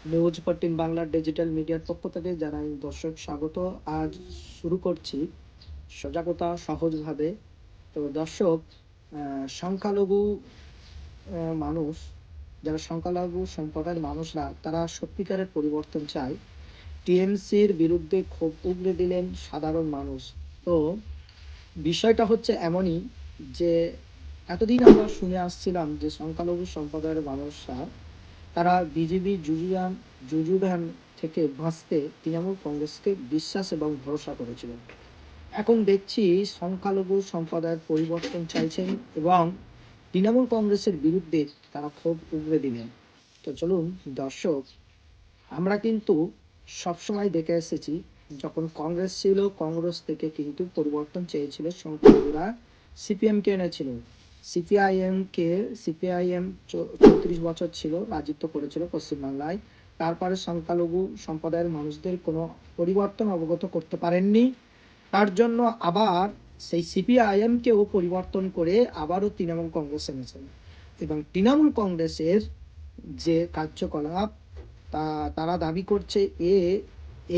News 14 বাংলার digital মিডিয়ার পক্ষ থেকে জানাই দর্শক স্বাগত। আজ শুরু করছি সজাগতা সহজভাবে। তো দর্শক, সংখ্যালঘু মানুষ, যারা সংখ্যালঘু সম্প্রদায়ের মানুষরা, তারা সত্যিকারের পরিবর্তন চায়। টিএমসির বিরুদ্ধে ক্ষোভ উগরে দিলেন সাধারণ মানুষ। তো বিষয়টা হচ্ছে এমনই যে এতদিন আমরা শুনে আসছিলাম যে সংখ্যালঘু সম্প্রদায়ের মানুষরা, তারা বিজেপি যুযুধান থেকে বাঁচতে তৃণমূল কংগ্রেসকে বিশ্বাস এবং ভরসা করেছিল। এখন দেখছি সংখ্যালঘু সম্প্রদায়ের পরিবর্তন চাইছেন এবং তৃণমূল কংগ্রেসের বিরুদ্ধে তারা ক্ষোভ উগরে দিলেন। তো চলুন দর্শক, আমরা কিন্তু সবসময় দেখে এসেছি, যখন কংগ্রেস ছিল, কংগ্রেস থেকে কিন্তু পরিবর্তন চেয়েছিল সংখ্যালঘুরা, সিপিএমকে এনেছিল। সিপিআইএম 34 বছর ছিল, রাজত্ব করেছিল পশ্চিমবাংলায়। তারপরে সংখ্যালঘু সম্প্রদায়ের মানুষদের কোনো পরিবর্তন অবগত করতে পারেননি। তার জন্য আবার সেই সিপিআইএমকেও পরিবর্তন করে আবারও তৃণমূল কংগ্রেস এনেছেন। এবং তৃণমূল কংগ্রেসের যে কার্যকলাপ, তারা দাবি করছে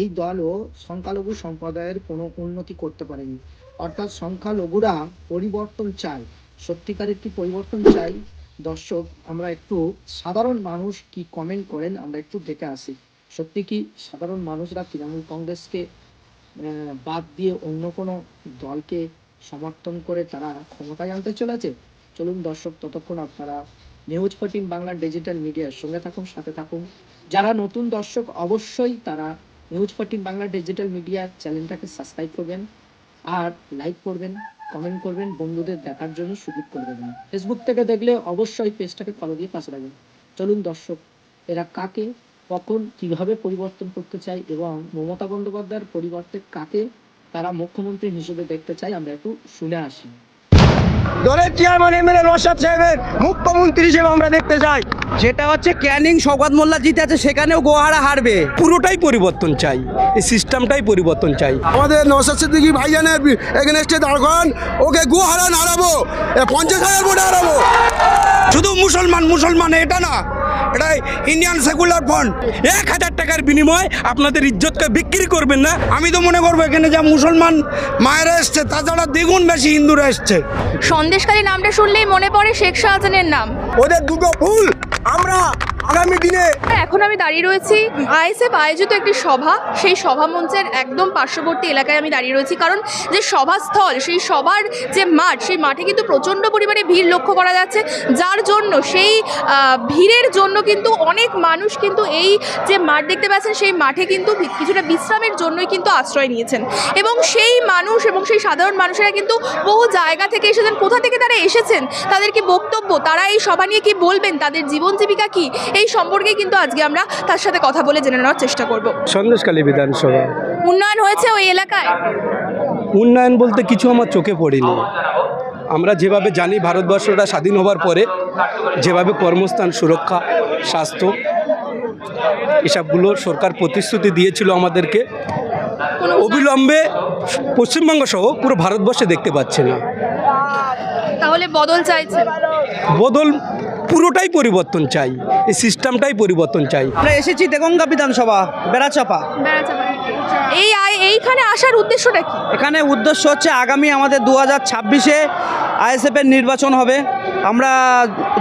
এই দলও সংখ্যালঘু সম্প্রদায়ের কোনো উন্নতি করতে পারেনি। অর্থাৎ সংখ্যালঘুরা পরিবর্তন চায়, সত্যিকারের কি পরিবর্তন চাই। দর্শক, আমরা একটু সাধারণ মানুষ কি কমেন্ট করেন আমরা একটু দেখে আসি। সত্যি কি সাধারণ মানুষরা তৃণমূল কংগ্রেসকে বাদ দিয়ে অন্য কোনো দলকে সমর্থন করে তারা ক্ষমতায় আনতে চলেছে? চলুন দর্শক, ততক্ষণ আপনারা নিউজ 14 বাংলার ডিজিটাল মিডিয়ার সঙ্গে থাকুন, সাথে থাকুন। যারা নতুন দর্শক, অবশ্যই তারা নিউজ 14 বাংলা ডিজিটাল মিডিয়া চ্যানেলটাকে সাবস্ক্রাইব করবেন, আর লাইক করবেন, কমেন্ট করবেন, বন্ধুদের দেখার জন্য সুযোগ করে দেবেন। ফেসবুক থেকে দেখলে অবশ্যই পেজটাকে ফলো দিয়ে পাশে রাখবেন। চলুন দর্শক, এরা কাকে, কখন, কিভাবে পরিবর্তন করতে চায় এবং মমতা বন্দ্যোপাধ্যায়ের পরিবর্তে কাকে তারা মুখ্যমন্ত্রী হিসেবে দেখতে চায়, আমরা একটু শুনে আসি। দলের চেয়ারম্যান এমএলএ নওশাদ সাহেবের মুখ্যমন্ত্রী হিসেবে আমরা দেখতে চাই। যেটা হচ্ছে ক্যানিং শওকত মোল্লা জিতে আছে, সেখানেও গোহারা হারবে। পুরোটাই পরিবর্তন চাই, এই সিস্টেমটাই পরিবর্তন চাই। আমাদের নওশাদ সিদ্দিকী ভাইজানের এগেনস্টে দাঁড় করান, ওকে গোহারান হারাবো, 50,000 ভোটে হারাবো। শুধু মুসলমান এটা না, এটা ইন্ডিয়ান সেকুলার ফ্রন্ট। 1,000 টাকার বিনিময়ে আপনাদের ইজ্জতকে বিক্রি করবেন না। আমি তো মনে করবো এখানে যা মুসলমান মায়েরা এসছে, তাছাড়া দ্বিগুণ বেশি হিন্দুরা এসছে। সন্দেশখালী নামটা শুনলেই মনে পড়ে শেখ শাহজাহানের নাম। ওদের দুটো ফুল আমরা আগামী দিনে। এখন আমি দাঁড়িয়ে রয়েছি আইএসএফ আয়োজিত একটি সভা, সেই সভা মঞ্চের একদম পার্শ্ববর্তী এলাকায় আমি দাঁড়িয়ে রয়েছি। কারণ যে সভাস্থল, সেই সভার যে মাঠ, সেই মাঠে কিন্তু প্রচণ্ড পরিমাণে ভিড় লক্ষ্য করা যাচ্ছে, যার জন্য সেই ভিড়ের জন্য কিন্তু অনেক মানুষ কিন্তু এই যে মাঠ দেখতে পাচ্ছেন, সেই মাঠে কিন্তু কিছুটা বিশ্রামের জন্যই কিন্তু আশ্রয় নিয়েছেন। এবং সেই মানুষ এবং সেই সাধারণ মানুষেরা কিন্তু বহু জায়গা থেকে এসেছেন। কোথা থেকে তারা এসেছেন, তাদের কি বক্তব্য, তারা এই সভা নিয়ে কি বলবেন, তাদের জীবন জীবিকা কি, এই সম্পর্কে কিন্তু আজকে আমরা তার সাথে কথা বলে জেনে নেওয়ার চেষ্টা করব। সন্দেশখালী বিধানসভা উন্নয়ন হয়েছে ওই এলাকায়? উন্নয়ন বলতে কিছু আমার চোখে পড়েনি। আমরা যেভাবে জানি, ভারতবর্ষটা স্বাধীন হওয়ার পরে যেভাবে কর্মস্থান সুরক্ষা, স্বাস্থ্য, এসবগুলো সরকার প্রতিশ্রুতি দিয়েছিল আমাদেরকে, অবিলম্বে পশ্চিমবঙ্গ সহ পুরো ভারতবর্ষে দেখতে পাচ্ছে না। তাহলে বদল চাইছে? বদল পুরোটাই পরিবর্তন চাই, এই সিস্টেমটাই পরিবর্তন চাই। আমরা এসেছি দেগঙ্গা বিধানসভা, বেড়াচাপা। এইখানে আসার উদ্দেশ্যটা কি? এখানে উদ্দেশ্য হচ্ছে আগামী আমাদের 2026-এ আইএসএফের নির্বাচন হবে, আমরা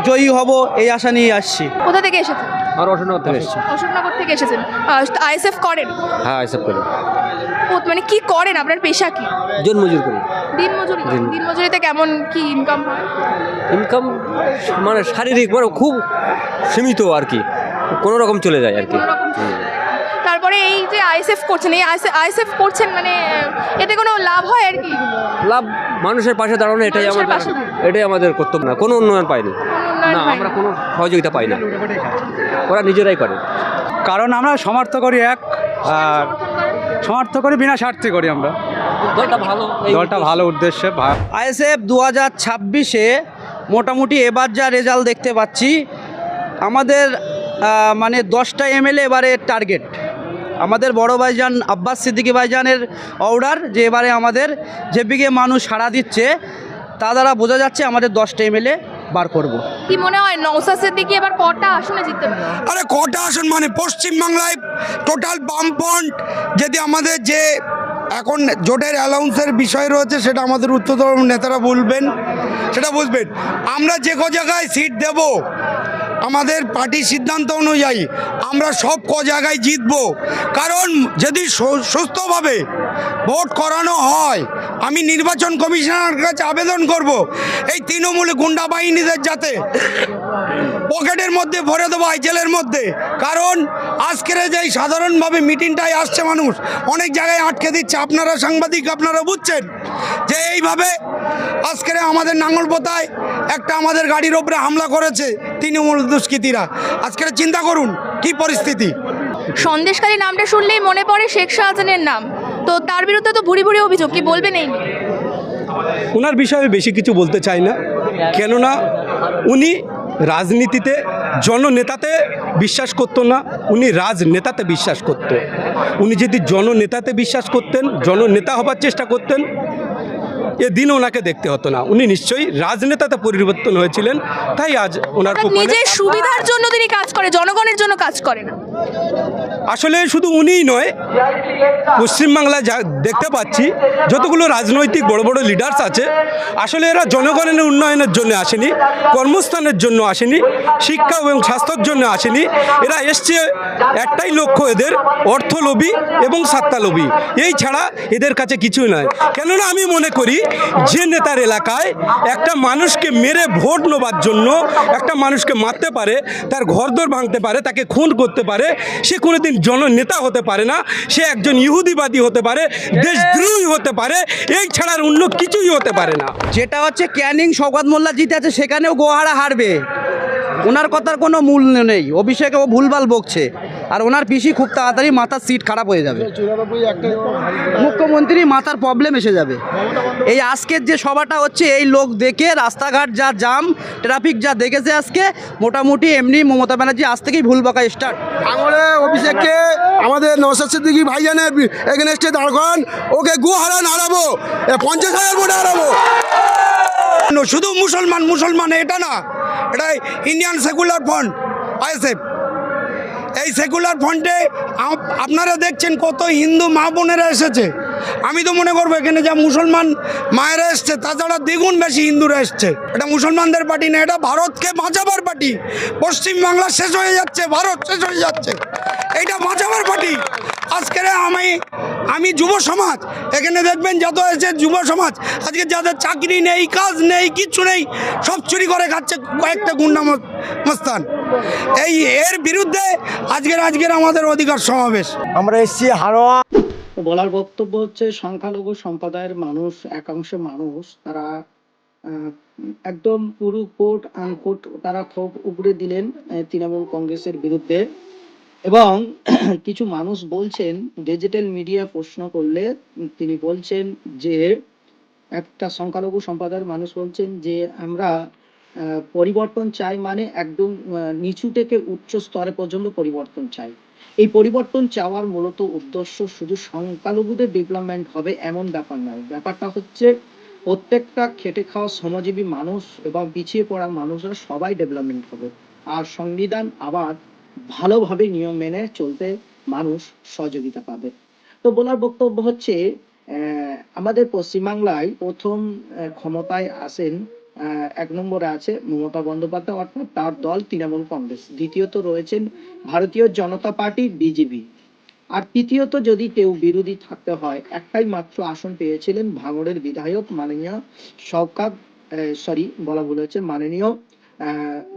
জয়ী হব, এই আশা নিয়ে আসছি। কোথা থেকে এসেছেন? আর অশোকনগর থেকে এসেছি। অশোকনগর থেকে এসেছেন। আইএসএফ করেন? হ্যাঁ, এসব করি। মানে কি করেন, আপনার পেশা কি? জন মজুর করি। দিনমজুরি? দিনমজুরিতে কেমন কি ইনকাম হয়? ইনকাম মানে শারীরিক মানে খুব সীমিত আর কি, কোনো রকম চলে যায় আর কি। তারপরে এই যে আইএসএফ করছেন, এই আইএসএফ করছেন মানে এতে কোনো লাভ হয় আর কি? লাভ মানুষের পাশে দাঁড়ানো, এটাই আমাদের কর্তব্য। না, কোনো উন্নয়ন পাইনি না, আমরা কোনো সহযোগিতা পাই না, ওরা নিজেরাই করে। কারণ আমরা সমর্থ করি আর সমর্থ করি বিনা স্বার্থে করি আমরা। দলটা ভালো উদ্দেশ্যে। আইএসএফ 2026-এ মোটামুটি এবার যা রেজাল্ট দেখতে পাচ্ছি, আমাদের মানে 10টা এমএলএ এবারে টার্গেট। আমাদের বড় ভাইজান আব্বাস সিদ্দিকী ভাইজানের অর্ডার যে এবারে আমাদের যে বিঘে মানুষ সাড়া দিচ্ছে, তা দ্বারা বোঝা যাচ্ছে আমাদের 10টা এমএলএ বার করব। কি মনে হয় নওশাদ সিদ্দিকী এবার কটা আসনে জিততে পারে? আরে কটা আসন মানে পশ্চিমবাংলায় টোটাল বামফ্রন্ট, যদি আমাদের যে এখন জোটের অ্যালাউন্সের বিষয় রয়েছে সেটা আমাদের উচ্চতর নেতারা বলবেন, সেটা বুঝবেন। আমরা যে জায়গায় সিট দেব আমাদের পার্টির সিদ্ধান্ত অনুযায়ী আমরা সব জায়গায় জিতবো। কারণ যদি সুস্থভাবে ভোট করানো হয়, আমি নির্বাচন কমিশনারের কাছে আবেদন করব এই তৃণমূল গুন্ডা বাহিনীদের যাতে পকেটের মধ্যে ভরে দেবো জেলের মধ্যে। কারণ আজকের যে সাধারণভাবে মিটিংটায় আসছে মানুষ অনেক জায়গায় আটকে দিচ্ছে, আপনারা সাংবাদিক আপনারা বুঝছেন যে এইভাবে আজকের আমাদের নাঙ্গলপোতায় একটা আমাদের গাড়ির ওপরে হামলা করেছে তৃণমূল দুষ্কৃতীরা। আজকের চিন্তা করুন কি পরিস্থিতি। সন্দেশখালী নামটা শুনলেই মনে পড়ে শেখ শাহজাহানের নাম, তো তার বিরুদ্ধে তো ভুরি ভুরি অভিযোগ, কি বলবেন এই নিয়ে? ওনার বিষয়ে বেশি কিছু বলতে চাই না, কেননা উনি রাজনীতিতে জননেতাতে বিশ্বাস করতো না, উনি রাজনেতাতে বিশ্বাস করত। উনি যদি জননেতাতে বিশ্বাস করতেন, জননেতা হবার চেষ্টা করতেন, এ দিন ওনাকে দেখতে হতো না। উনি নিশ্চয়ই রাজনেতাতে পরিবর্তন হয়েছিলেন, তাই আজ ওনার অর্থাৎ কপালে নিজের সুবিধার জন্য তিনি কাজ করে, জনগণের জন্য কাজ করে না। আসলে শুধু উনিই নয়, পশ্চিমবাংলায় যা দেখতে পাচ্ছি যতগুলো রাজনৈতিক বড় বড় লিডার্স আছে, আসলে এরা জনগণের উন্নয়নের জন্য আসেনি, কর্মস্থানের জন্য আসেনি, শিক্ষা এবং স্বাস্থ্যের জন্য আসেনি। এরা এসছে একটাই লক্ষ্য, এদের অর্থলোভী এবং সত্তালোভী, এই ছাড়া এদের কাছে কিছুই নয়। কেননা আমি মনে করি যে নেতার এলাকায় একটা মানুষকে মেরে ভোট নেবার জন্য একটা মানুষকে মারতে পারে, তার ঘরদোর ভাঙতে পারে, তাকে খুন করতে পারে, সে কোনোদিন জননেতা হতে পারে না। সে একজন ইহুদিবাদী হতে পারে, দেশদ্রোহী হতে পারে, এই ছাড়ার অন্য কিছুই হতে পারে না। যেটা হচ্ছে ক্যানিং শওকত মোল্লা জিতে আছে, সেখানেও গোহারা হারবে, ওনার কথার কোনো মূল্য নেই। অভিষেকে ও ভুলভাল বকছে, আর ওনার পিসি খুব তাড়াতাড়ি মাথার সিট খারাপ হয়ে যাবে, মুখ্যমন্ত্রী মাথার প্রবলেম এসে যাবে। এই আজকের যে সভাটা হচ্ছে, এই লোক দেখে রাস্তাঘাট যা জাম, ট্রাফিক যা দেখেছে আজকে, মোটামুটি এমনি মমতা ব্যানার্জি আজ থেকেই ভুল বকা স্টার্ট। আমরা অভিষেককে আমাদের নওশাদ সিদ্দিকী ভাইজানের এগেনস্টে দাঁড় করান, ওকে গুহারান হারাবো, 50,000 ভোটে হারাবো। শুধু মুসলমান মুসলমান এটা না, এটা ইন্ডিয়ান সেকুলার ফ্রন্ট আইএসএফ। এই সেকুলার ফ্রন্টে আপনারা দেখছেন কত হিন্দু মা বোনেরা এসেছে। আমি তো মনে করবো এখানে যা মুসলমান মায়েরা এসছে তাছাড়া দ্বিগুণ বেশি হিন্দুরা এসছে। এটা মুসলমানদের পার্টি না, এটা ভারতকে বাঁচাবার পার্টি। পশ্চিমবাংলা শেষ হয়ে যাচ্ছে, ভারত শেষ হয়ে যাচ্ছে, এইটা বাঁচাবার পার্টি। আজকের আমি যুব সমাজ, এখানে দেখবেন যত এসে যুব সমাজ, আজকে যাদের চাকরি নেই, কাজ নেই, কিচ্ছু নেই, সব চুরি করে খাচ্ছে কয়েকটা গুন্ডা মস্তান। এর বিরুদ্ধে আজকের আমাদের অধিকার সমাবেশ। আমরা এসেছি হারোয়া। বলার বক্তব্য হচ্ছে সংখ্যালঘু সম্প্রদায়ের মানুষ, একাংশ মানুষ তারা একদম পুরো কোট আনকোট তারা ক্ষোভ উগড়ে দিলেন তৃণমূল কংগ্রেসের বিরুদ্ধে। এবং কিছু মানুষ বলছেন, ডিজিটাল মিডিয়া প্রশ্ন করলে তিনি বলছেন যে, একটা সংখ্যালঘু সম্প্রদায়ের মানুষ বলছেন যে আমরা পরিবর্তন চাই, মানে একদম নিচু থেকে উচ্চ স্তরে পর্যন্ত পরিবর্তন চাই। এই পরিবর্তন চাওয়ার মূলত উদ্দেশ্য শুধু সংখ্যালঘুদের ডেভেলপমেন্ট হবে এমন ব্যাপার নয়। ব্যাপারটা হচ্ছে প্রত্যেকটা খেটে খাওয়া শ্রমজীবী মানুষ এবং পিছিয়ে পড়া মানুষরা সবাই ডেভেলপমেন্ট হবে, আর সংবিধান আবার ভালোভাবে নিয়ম মেনে চলতে মানুষ সহযোগিতা পাবে। তো বলার বক্তব্য হচ্ছে আমাদের পশ্চিমবাংলায় প্রথম ক্ষমতায় আসেন, 1 নম্বরে আছে মমতা বন্দ্যোপাধ্যায় অর্থাৎ তার দল তৃণমূল কংগ্রেস, দ্বিতীয়ত রয়েছেন ভারতীয় জনতা পার্টি বিজেপি, আর তৃতীয়ত যদি কেউ বিরোধী থাকতে হয় একটাই মাত্র আসন পেয়েছিলেন ভাঙড়ের বিধায়ক মাননীয় মাননীয়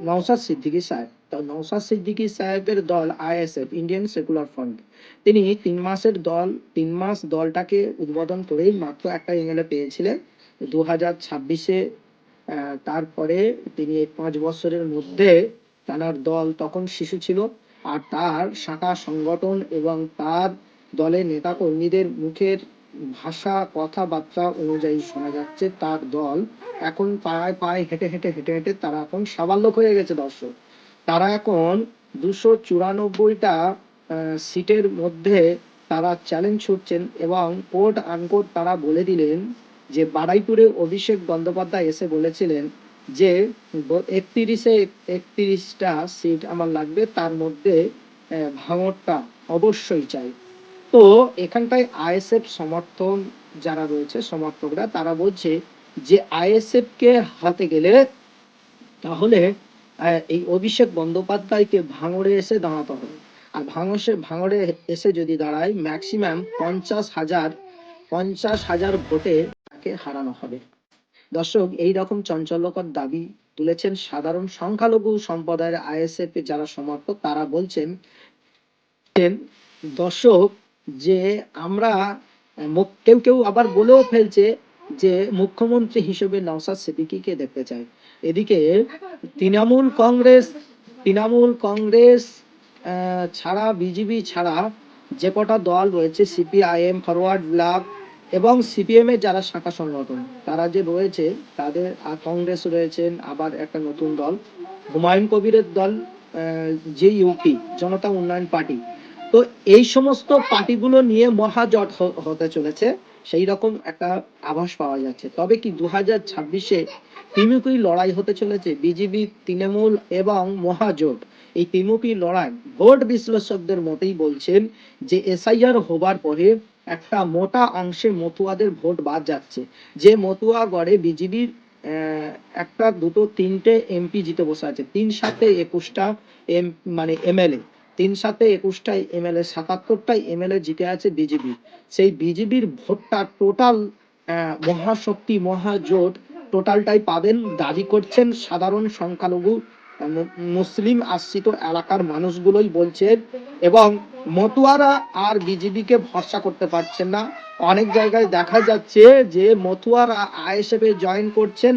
নওশাদ সিদ্দিকী সাহেব। তো নওশাদ সিদ্দিকী সাহেবের দল আইএসএফ, ইন্ডিয়ান সেকুলার ফ্রন্ট, তিনি 3 মাস দলটাকে উদ্বোধন করেই মাত্র একটা এমএলএ পেয়েছিলেন 2026-এ। তারপরে তিনি 5 বছরের মধ্যে তার দল তখন শিশু ছিল, আর তার শাখা সংগঠন এবং তার দলের নেতাকর্মীদের মুখের ভাষা কথাবার্তা অনুযায়ী শোনা যাচ্ছে তার দল এখন পায়ে হেঁটে হেঁটে তারা এখন সাবাল্যক হয়ে গেছে। দর্শক, তারা এখন 294টা সিটের মধ্যে তারা চ্যালেঞ্জ ছুটছেন এবং কোট আনকোট তারা বলে দিলেন যে বারুইপুরে অভিষেক বন্দ্যোপাধ্যায় এসে বলেছিলেন যে 31টা সিট আমার লাগবে, তার মধ্যে ভাঙরটা অবশ্যই চাই। তো এখানটায় আইএসএফ সমর্থন যারা রয়েছে সমর্থকরা তারা বলছে যে আইএসএফ কে হাতে গেলে তাহলে এই অভিষেক বন্দ্যোপাধ্যায়কে ভাঙড়ে এসে দাঁড়াতে হবে। আর ভাঙড়ে এসে যদি দাঁড়ায় ম্যাক্সিমাম 50,000 ভোটে তাকে হারানো হবে। দর্শক, এই রকম চাঞ্চল্যকর দাবি তুলেছেন সাধারণ সংখ্যালঘু সম্প্রদায়ের আইএসএফ এর যারা সমর্থক। তারা বলছেন দর্শক যে আমরা কেউ কেউ আবার বলেও ফেলছে যে মুখ্যমন্ত্রী হিসেবে নওশাদ সিদ্দিকীকে দেখতে চায়। এদিকে তৃণমূল কংগ্রেস ছাড়া, বিজেপি ছাড়া যে কটা দল রয়েছে, সিপিআইএম, ফরওয়ার্ড ব্লক এবং সিপিএম এর যারা শাখা সংগঠন তারা যে রয়েছে, তাদের আর কংগ্রেস রয়েছেন, আবার একটা নতুন দল হুমায়ুন কবিরের দল, যে ইউপি জনতা উন্নয়ন পার্টি। তো এই সমস্ত পার্টিগুলো নিয়ে মহাজোট হতে চলেছে, সেই রকম একটা আভাস পাওয়া যাচ্ছে। তবে কি 2026-এ ত্রিমুখী লড়াই হতে চলেছে বিজেপি, তৃণমূল এবং মহাজোট। এই ত্রিমুখী লড়াই ভোট বিশ্লেষকদের মতেই বলছেন যে এসআইআর হবার পরে একটা মোটা অংশে মতুয়াদের ভোট বাদ যাচ্ছে। যে মতুয়া গড়ে বিজেপির একটা, দুটো, তিনটে এমপি জিতে বসে আছে, 3-7-21টা এমএলএ, 3-7-21টাই এমএলএ, 77টাই এমএলএ জিতে আছে বিজেপি। সেই বিজেপির ভোটটা টোটাল মহাশক্তি মহাজোট টোটালটাই পাবেন দাবি করছেন সাধারণ সংখ্যালঘু মুসলিম আশ্রিত এলাকার মানুষগুলোই বলছেন। এবং মতুয়ারা আর বিজেপিকে ভরসা করতে পারছেন না। অনেক জায়গায় দেখা যাচ্ছে যে মতুয়ারা আইএসএফ এ জয়েন করছেন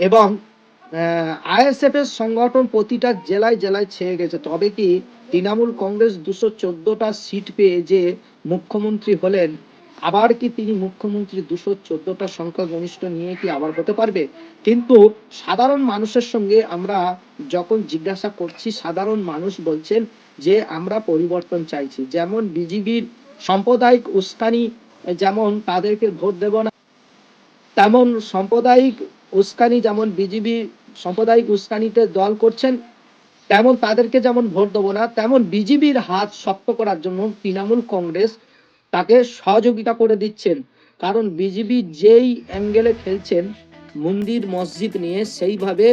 এবং আইএসএফ এর সংগঠন প্রতিটা জেলায় জেলায় ছেয়ে গেছে। তবে কি তৃণমূল কংগ্রেস 214টা সিট পেয়ে যে মুখ্যমন্ত্রী হলেন, আবার কি তিনি মুখ্যমন্ত্রী 214টা সংখ্যাগরিষ্ঠ নিয়ে কি আবার হতে পারবে? কিন্তু সাধারণ মানুষের সঙ্গে আমরা যখন জিজ্ঞাসা করছি, সাধারণ মানুষ বলছেন যে আমরা পরিবর্তন চাইছি। যেমন বিজেপির সাম্প্রদায়িক উস্কানি, যেমন তাদেরকে ভোট দেব না, তেমন সাম্প্রদায়িক উস্কানি, যেমন বিজেপি সাম্প্রদায়িক উস্কানিতে দল করছেন, তেমন তাদেরকে যেমন ভোট দেবো না, তেমন বিজেপির হাত শক্ত করার জন্য তৃণমূল কংগ্রেস তাকে সহযোগিতা করে দিচ্ছেন। কারণ বিজেপি যেই অ্যাঙ্গেলে খেলছেন মন্দির মসজিদ নিয়ে, সেইভাবে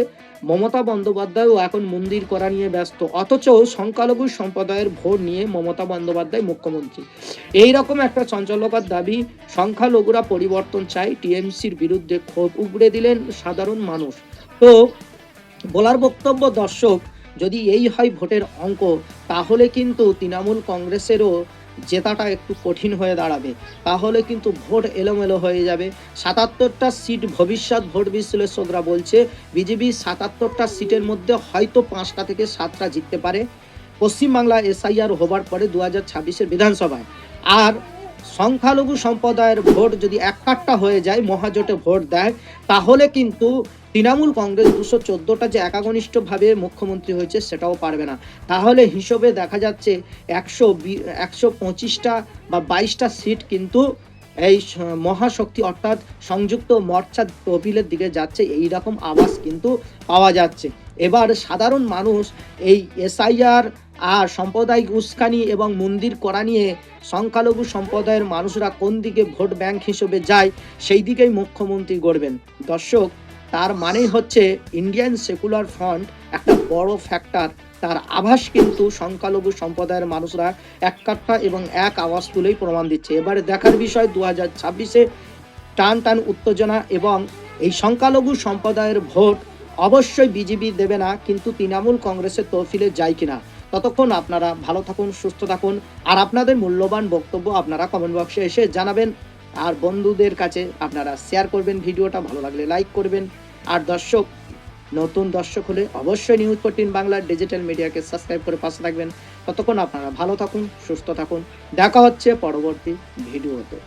মমতা বন্দ্যোপাধ্যায়ও এখন মন্দির করা নিয়ে ব্যস্ত। অথচ সংখ্যালঘু সম্প্রদায়ের ভোট নিয়ে মমতা বন্দ্যোপাধ্যায় মুখ্যমন্ত্রী। এইরকম একটা চাঞ্চল্যকর দাবি, সংখ্যালঘুরা পরিবর্তন চাই, টিএমসির বিরুদ্ধে ক্ষোভ উগড়ে দিলেন সাধারণ মানুষ। তো বলার বক্তব্য দর্শক, যদি এই হয় ভোটের অঙ্ক, তাহলে কিন্তু তৃণমূল কংগ্রেসেরও জেতাটা একটু কঠিন হয়ে দাঁড়াবে। তাহলে কিন্তু ভোট এলোমেলো হয়ে যাবে। 77টা সিট ভবিষ্যৎ ভোট বিশ্লেষকরা বলছে বিজেপি 77টা সিটের মধ্যে হয়তো 5টা থেকে 7টা জিততে পারে পশ্চিমবাংলা এসআইআর হবার পরে 2026-এর বিধানসভায়। আর সংখ্যালঘু সম্প্রদায়ের ভোট যদি এক কাট্টা হয়ে যায়, মহাজোটে ভোট দেয়, তাহলে কিন্তু তৃণমূল কংগ্রেস 214টা যে একাগনিষ্ঠভাবে মুখ্যমন্ত্রী হয়েছে সেটাও পারবে না। তাহলে হিসেবে দেখা যাচ্ছে 125টা বা 22টা সিট কিন্তু এই মহাশক্তি অর্থাৎ সংযুক্ত মোর্চা তহবিলের দিকে যাচ্ছে, এই রকম আভাস কিন্তু পাওয়া যাচ্ছে। এবার সাধারণ মানুষ এই এসআইআর আর সাম্প্রদায়িক উস্কানি এবং মন্দির করা নিয়ে সংখ্যালঘু সম্প্রদায়ের মানুষরা কোন দিকে ভোট ব্যাংক হিসেবে যায়, সেই দিকেই মুখ্যমন্ত্রী গড়বেন। দর্শক, তার মানেই হচ্ছে ইন্ডিয়ান সেকুলার ফ্রন্ট একটা বড় ফ্যাক্টর। তার আভাস কিন্তু সংখ্যালঘু সম্প্রদায়ের মানুষরা এক কাট্টা এবং এক আওয়াজ তুলেই প্রমাণ দিচ্ছে। এবারে দেখার বিষয় 2026-এ টান উত্তেজনা এবং এই সংখ্যালঘু সম্প্রদায়ের ভোট অবশ্যই বিজেপি দেবে না, কিন্তু তৃণমূল কংগ্রেসের তহবিলে যায় কিনা। ততক্ষণ আপনারা ভালো থাকুন, সুস্থ থাকুন, আর আপনাদের মূল্যবান বক্তব্য আপনারা কমেন্ট বক্সে এসে জানাবেন। আর বন্ধুদের কাছে আপনারা শেয়ার করবেন ভিডিওটা, ভালো লাগলে লাইক করবেন। আর দর্শক, নতুন দর্শক হলে অবশ্যই নিউজ 14 বাংলার ডিজিটাল মিডিয়াকে সাবস্ক্রাইব করে পাশে থাকবেন। ততক্ষণ আপনারা ভালো থাকুন, সুস্থ থাকুন, দেখা হচ্ছে পরবর্তী ভিডিওতে।